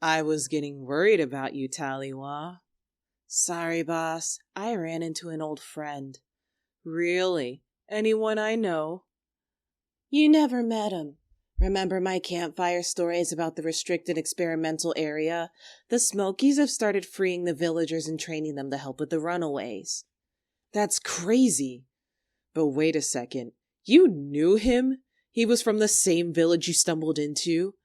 I was getting worried about you, Taliwa. Sorry, boss. I ran into an old friend. Really? Anyone I know? You never met him. Remember my campfire stories about the restricted experimental area? The Smokies have started freeing the villagers and training them to help with the runaways. That's crazy. But wait a second. You knew him? He was from the same village you stumbled into?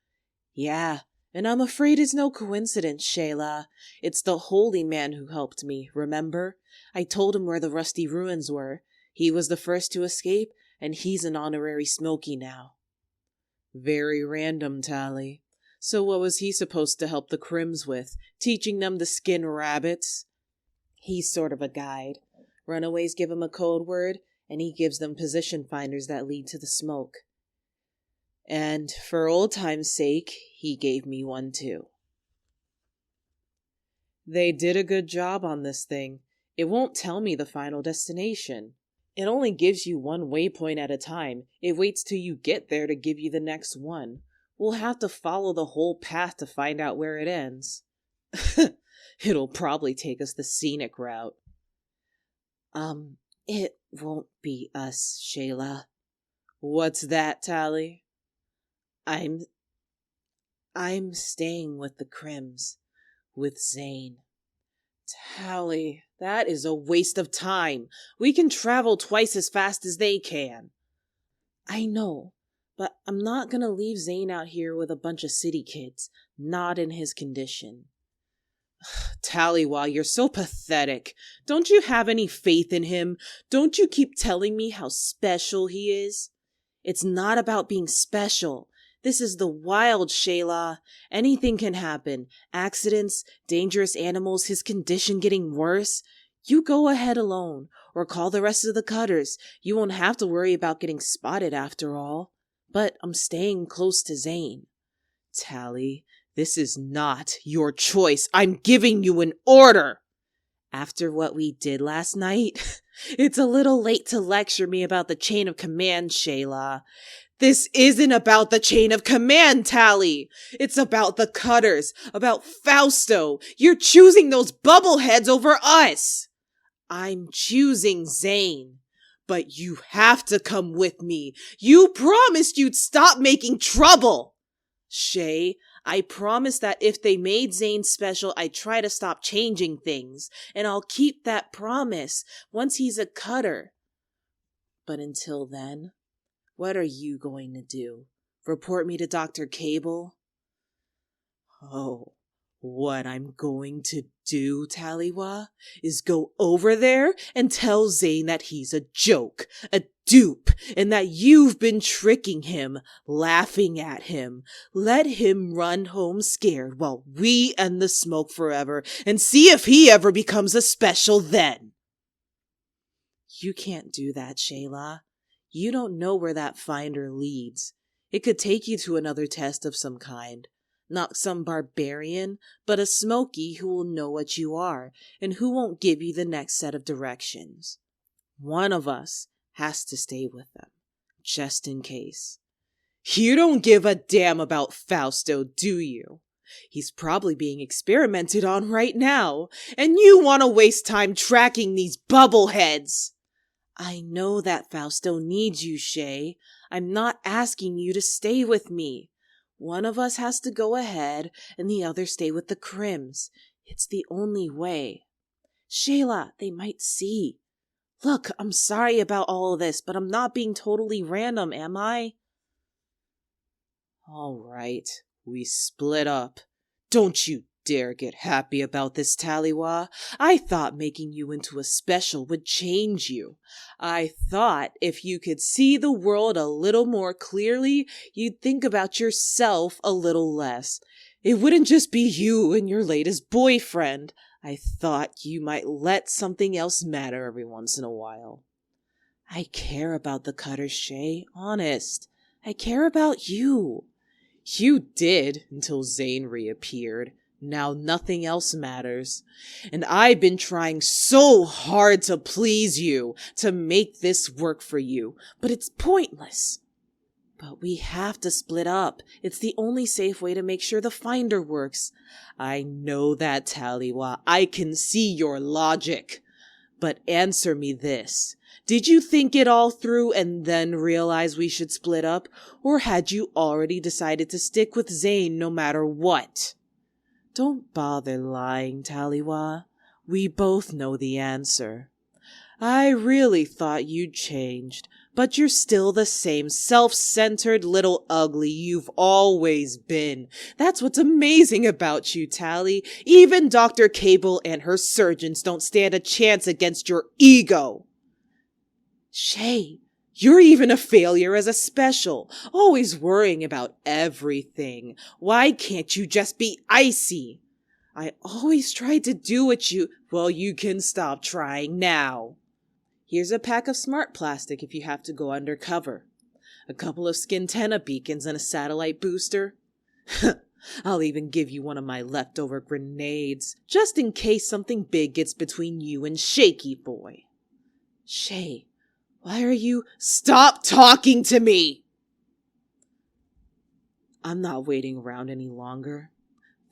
Yeah, and I'm afraid it's no coincidence, Shayla. It's the holy man who helped me, remember? I told him where the rusty ruins were. He was the first to escape, and he's an honorary Smoky now. Very random, Tally. So what was he supposed to help the Crims with? Teaching them to skin rabbits? He's sort of a guide. Runaways give him a code word, and he gives them position finders that lead to the smoke. And for old time's sake, he gave me one too. They did a good job on this thing. It won't tell me the final destination. It only gives you one waypoint at a time. It waits till you get there to give you the next one. We'll have to follow the whole path to find out where it ends. It'll probably take us the scenic route. It won't be us, Shayla. What's that, Tally? I'm staying with the Crims, with Zane. Tally, that is a waste of time. We can travel twice as fast as they can. I know, but I'm not gonna leave Zane out here with a bunch of city kids, not in his condition. Tallywa, you're so pathetic. Don't you have any faith in him? Don't you keep telling me how special he is? It's not about being special. This is the wild, Shayla. Anything can happen. Accidents, dangerous animals, his condition getting worse. You go ahead alone, or call the rest of the cutters. You won't have to worry about getting spotted after all. But I'm staying close to Zane. Tally, this is not your choice. I'm giving you an order. After what we did last night, it's a little late to lecture me about the chain of command, Shayla. This isn't about the chain of command, Tally. It's about the cutters, about Fausto. You're choosing those bubbleheads over us. I'm choosing Zane. But you have to come with me. You promised you'd stop making trouble. Shay, I promised that if they made Zane special, I'd try to stop changing things. And I'll keep that promise once he's a cutter. But until then, what are you going to do? Report me to Dr. Cable? Oh, what I'm going to do, Tallywa, is go over there and tell Zane that he's a joke, a dupe, and that you've been tricking him, laughing at him. Let him run home scared while we end the smoke forever and see if he ever becomes a special then. You can't do that, Shayla. You don't know where that finder leads. It could take you to another test of some kind. Not some barbarian, but a Smoky who will know what you are, and who won't give you the next set of directions. One of us has to stay with them, just in case. You don't give a damn about Fausto, do you? He's probably being experimented on right now, and you want to waste time tracking these bubbleheads. I know that Fausto needs you, Shay. I'm not asking you to stay with me. One of us has to go ahead and the other stay with the Crims. It's the only way. Shayla, they might see. Look, I'm sorry about all of this, but I'm not being totally random, am I? All right, we split up. Don't you dare get happy about this, Tallywa. I thought making you into a special would change you. I thought if you could see the world a little more clearly, you'd think about yourself a little less. It wouldn't just be you and your latest boyfriend. I thought you might let something else matter every once in a while. I care about the cutters, Shay, honest. I care about you. You did until Zane reappeared. Now nothing else matters. And I've been trying so hard to please you, to make this work for you, but it's pointless. But we have to split up. It's the only safe way to make sure the finder works. I know that, Taliwa. I can see your logic. But answer me this. Did you think it all through and then realize we should split up? Or had you already decided to stick with Zane no matter what? Don't bother lying, Taliwa. We both know the answer. I really thought you'd changed, but you're still the same self-centered little ugly you've always been. That's what's amazing about you, Tally. Even Dr. Cable and her surgeons don't stand a chance against your ego. Shay, you're even a failure as a special, always worrying about everything. Why can't you just be icy? I always tried to do what you... Well, you can stop trying now. Here's a pack of smart plastic if you have to go undercover. A couple of Skintena beacons and a satellite booster. I'll even give you one of my leftover grenades, just in case something big gets between you and Shaky Boy. Shay, why are you... Stop talking to me! I'm not waiting around any longer.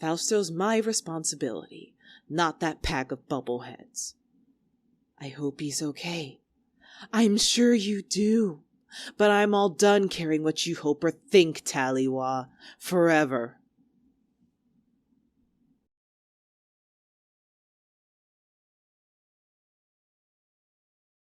Fausto's my responsibility, not that pack of bubbleheads. I hope he's okay. I'm sure you do. But I'm all done caring what you hope or think, Taliwa. Forever.